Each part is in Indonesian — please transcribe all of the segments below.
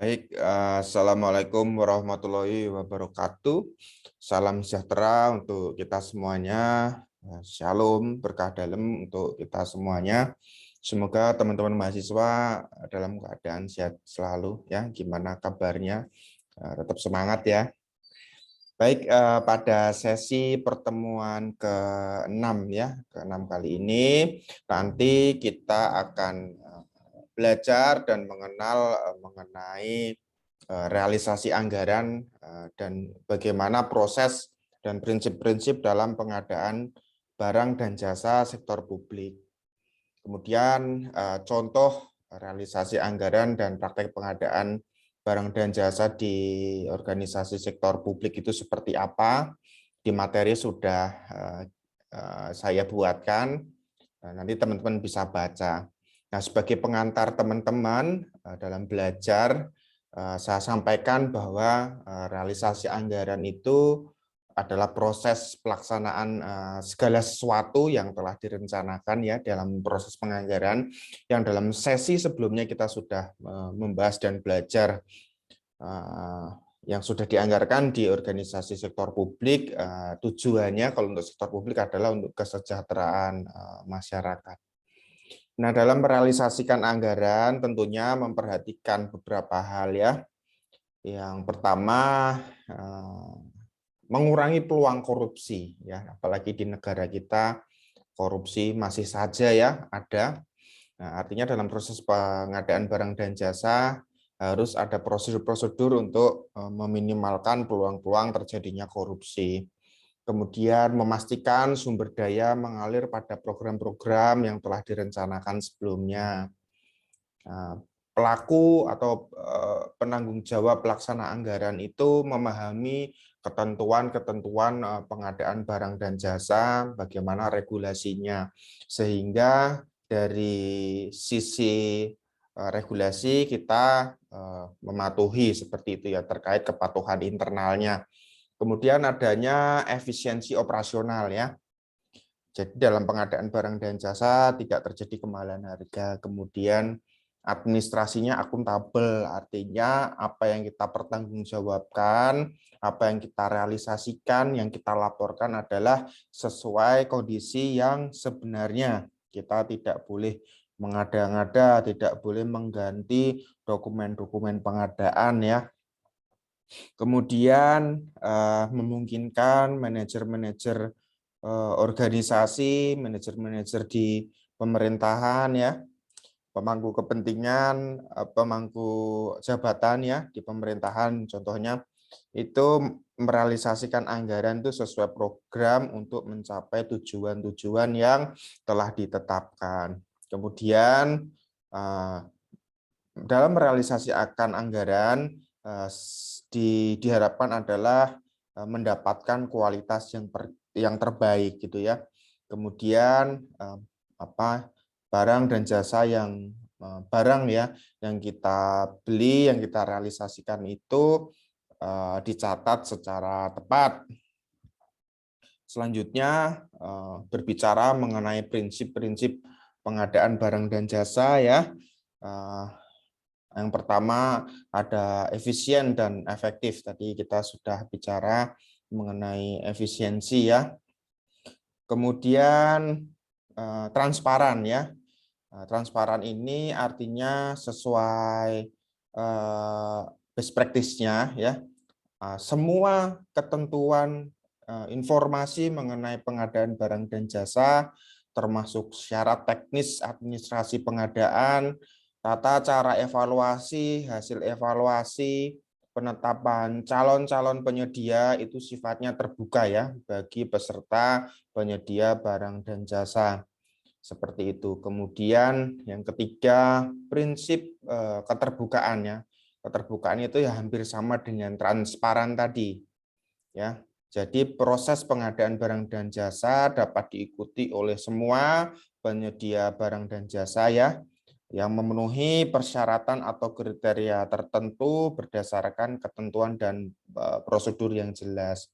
Baik, Assalamualaikum warahmatullahi wabarakatuh. Salam sejahtera untuk kita semuanya. Shalom, berkah dalam untuk kita semuanya. Semoga teman-teman mahasiswa dalam keadaan sehat selalu ya. Gimana kabarnya? Tetap semangat ya. Baik, pada sesi pertemuan ke-6 ya, ke-6 kali ini nanti kita akan belajar dan mengenal mengenai realisasi anggaran dan bagaimana proses dan prinsip-prinsip dalam pengadaan barang dan jasa sektor publik. Kemudian contoh realisasi anggaran dan praktek pengadaan barang dan jasa di organisasi sektor publik itu seperti apa. Di materi sudah saya buatkan, nanti teman-teman bisa baca. Nah, sebagai pengantar teman-teman dalam belajar, saya sampaikan bahwa realisasi anggaran itu adalah proses pelaksanaan segala sesuatu yang telah direncanakan ya dalam proses penganggaran, yang dalam sesi sebelumnya kita sudah membahas dan belajar yang sudah dianggarkan di organisasi sektor publik. Tujuannya kalau untuk sektor publik adalah untuk kesejahteraan masyarakat. Nah, dalam merealisasikan anggaran tentunya memperhatikan beberapa hal ya. Yang pertama, mengurangi peluang korupsi ya, apalagi di negara kita korupsi masih saja ya ada. Nah, artinya dalam proses pengadaan barang dan jasa harus ada prosedur-prosedur untuk meminimalkan peluang-peluang terjadinya korupsi. Kemudian memastikan sumber daya mengalir pada program-program yang telah direncanakan sebelumnya. Nah, pelaku atau penanggung jawab pelaksana anggaran itu memahami ketentuan-ketentuan pengadaan barang dan jasa, bagaimana regulasinya, sehingga dari sisi regulasi kita mematuhi seperti itu ya, terkait kepatuhan internalnya. Kemudian adanya efisiensi operasional ya. Jadi dalam pengadaan barang dan jasa tidak terjadi kemahalan harga. Kemudian administrasinya akuntabel, artinya apa yang kita pertanggungjawabkan, apa yang kita realisasikan, yang kita laporkan adalah sesuai kondisi yang sebenarnya. Kita tidak boleh mengada-ngada, tidak boleh mengganti dokumen-dokumen pengadaan ya. Kemudian memungkinkan manajer-manajer organisasi, manajer-manajer di pemerintahan ya, pemangku kepentingan, pemangku jabatan ya di pemerintahan contohnya itu merealisasikan anggaran itu sesuai program untuk mencapai tujuan-tujuan yang telah ditetapkan. Kemudian dalam merealisasikan anggaran diharapkan adalah mendapatkan kualitas yang terbaik gitu ya. Kemudian barang dan jasa yang barang ya yang kita beli, yang kita realisasikan itu dicatat secara tepat. Selanjutnya berbicara mengenai prinsip-prinsip pengadaan barang dan jasa ya. Yang pertama ada efisien dan efektif. Tadi kita sudah bicara mengenai efisiensi ya. Kemudian transparan ya. Transparan ini artinya sesuai best practice-nya ya. Semua ketentuan informasi mengenai pengadaan barang dan jasa termasuk syarat teknis administrasi pengadaan, tata cara evaluasi, hasil evaluasi, penetapan calon-calon penyedia itu sifatnya terbuka ya bagi peserta penyedia barang dan jasa. Seperti itu. Kemudian yang ketiga, prinsip keterbukaan ya. Keterbukaan itu ya hampir sama dengan transparan tadi. Ya. Jadi proses pengadaan barang dan jasa dapat diikuti oleh semua penyedia barang dan jasa ya yang memenuhi persyaratan atau kriteria tertentu berdasarkan ketentuan dan prosedur yang jelas.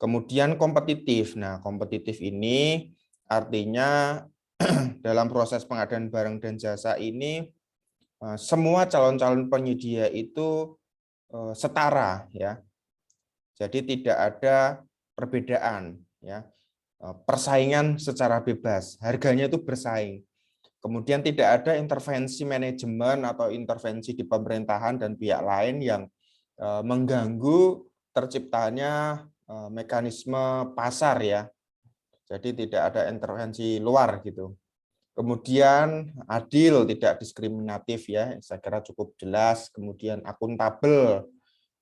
Kemudian kompetitif. Nah, kompetitif ini artinya dalam proses pengadaan barang dan jasa ini semua calon-calon penyedia itu setara ya. Jadi tidak ada perbedaan ya. Persaingan secara bebas, harganya itu bersaing. Kemudian tidak ada intervensi manajemen atau intervensi di pemerintahan dan pihak lain yang mengganggu terciptanya mekanisme pasar ya. Jadi tidak ada intervensi luar gitu. Kemudian adil, tidak diskriminatif ya, saya kira cukup jelas. Kemudian akuntabel,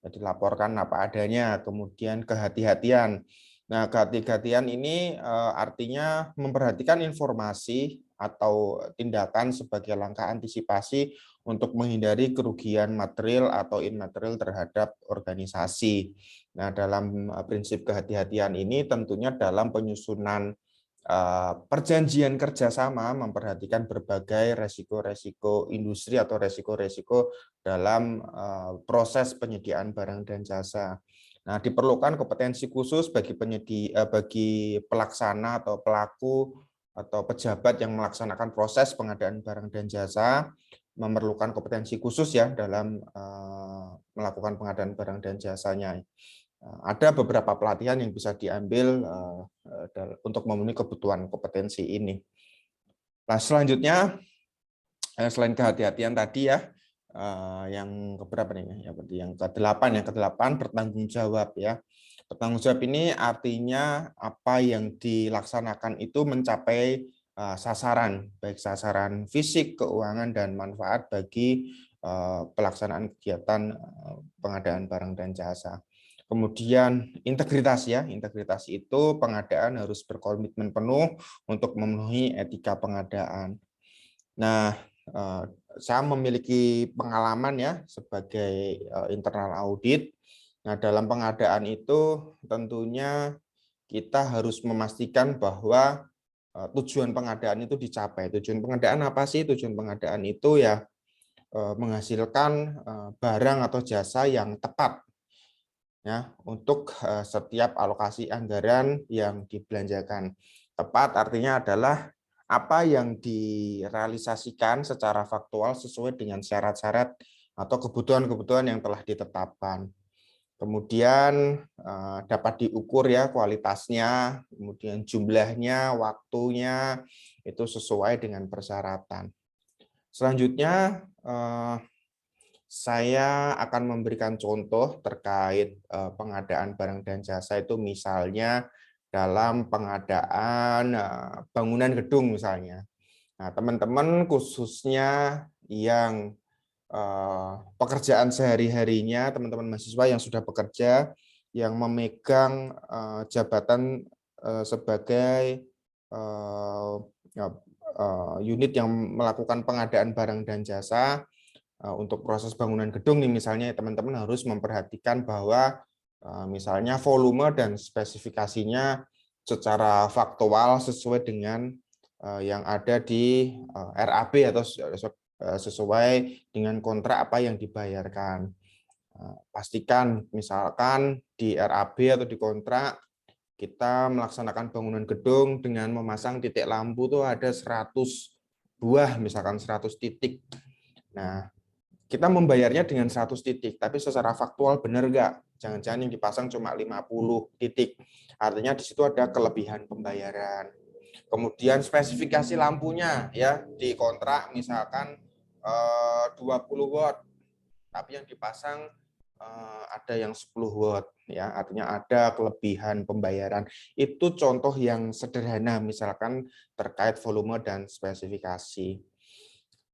jadi laporkan apa adanya. Kemudian kehati-hatian. Nah, kehati-hatian ini artinya memperhatikan informasi atau tindakan sebagai langkah antisipasi untuk menghindari kerugian material atau immaterial terhadap organisasi. Nah, dalam prinsip kehati-hatian ini tentunya dalam penyusunan perjanjian kerjasama memperhatikan berbagai resiko-resiko industri atau resiko-resiko dalam proses penyediaan barang dan jasa. Nah, diperlukan kompetensi khusus bagi bagi pelaksana atau pelaku atau pejabat yang melaksanakan proses pengadaan barang dan jasa, memerlukan kompetensi khusus ya dalam melakukan pengadaan barang dan jasanya. Ada beberapa pelatihan yang bisa diambil untuk memenuhi kebutuhan kompetensi ini. Nah, selanjutnya selain kehati-hatian tadi ya, yang keberapa nih? Yang ke-8 bertanggung jawab ya. Bertanggung jawab ini artinya apa yang dilaksanakan itu mencapai sasaran, baik sasaran fisik, keuangan, dan manfaat bagi pelaksanaan kegiatan pengadaan barang dan jasa. Kemudian integritas ya, integritas itu pengadaan harus berkomitmen penuh untuk memenuhi etika pengadaan. Nah, saya memiliki pengalaman ya sebagai internal audit. Nah, dalam pengadaan itu tentunya kita harus memastikan bahwa tujuan pengadaan itu dicapai. Tujuan pengadaan apa sih? Tujuan pengadaan itu ya menghasilkan barang atau jasa yang tepat ya untuk setiap alokasi anggaran yang dibelanjakan. Tepat artinya adalah apa yang direalisasikan secara faktual sesuai dengan syarat-syarat atau kebutuhan-kebutuhan yang telah ditetapkan. Kemudian dapat diukur ya kualitasnya, kemudian jumlahnya, waktunya itu sesuai dengan persyaratan. Selanjutnya saya akan memberikan contoh terkait pengadaan barang dan jasa itu misalnya dalam pengadaan bangunan gedung misalnya. Nah, teman-teman khususnya yang pekerjaan sehari-harinya, teman-teman mahasiswa yang sudah bekerja, yang memegang jabatan sebagai unit yang melakukan pengadaan barang dan jasa, untuk proses bangunan gedung nih misalnya teman-teman harus memperhatikan bahwa misalnya volume dan spesifikasinya secara faktual sesuai dengan yang ada di RAB atau sesuai dengan kontrak apa yang dibayarkan. Pastikan misalkan di RAB atau di kontrak kita melaksanakan bangunan gedung dengan memasang titik lampu tuh ada 100 buah misalkan 100 titik. Nah, kita membayarnya dengan 100 titik, tapi secara faktual benar nggak? Jangan-jangan yang dipasang cuma 50 titik. Artinya di situ ada kelebihan pembayaran. Kemudian spesifikasi lampunya ya di kontrak misalkan 20 watt, tapi yang dipasang ada yang 10 watt ya, artinya ada kelebihan pembayaran. Itu contoh yang sederhana misalkan terkait volume dan spesifikasi.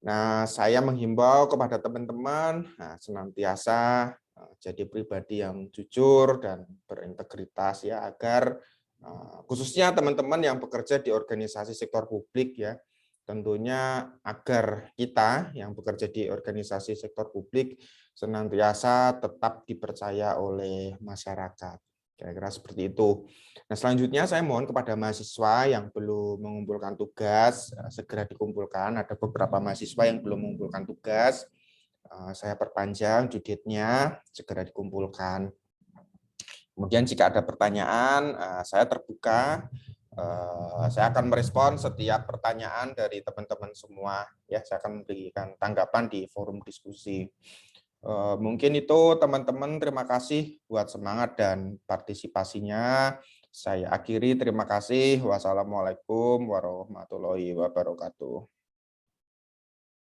Nah, saya menghimbau kepada teman-teman senantiasa jadi pribadi yang jujur dan berintegritas ya agar khususnya teman-teman yang bekerja di organisasi sektor publik ya, tentunya agar kita yang bekerja di organisasi sektor publik senantiasa tetap dipercaya oleh masyarakat. Kira-kira seperti itu. Nah, selanjutnya saya mohon kepada mahasiswa yang belum mengumpulkan tugas, segera dikumpulkan. Ada beberapa mahasiswa yang belum mengumpulkan tugas. Saya perpanjang due date-nya, segera dikumpulkan. Kemudian jika ada pertanyaan, saya terbuka Saya akan merespon setiap pertanyaan dari teman-teman semua. Ya, saya akan memberikan tanggapan di forum diskusi. Mungkin itu teman-teman, terima kasih buat semangat dan partisipasinya. Saya akhiri, terima kasih. Wassalamualaikum warahmatullahi wabarakatuh.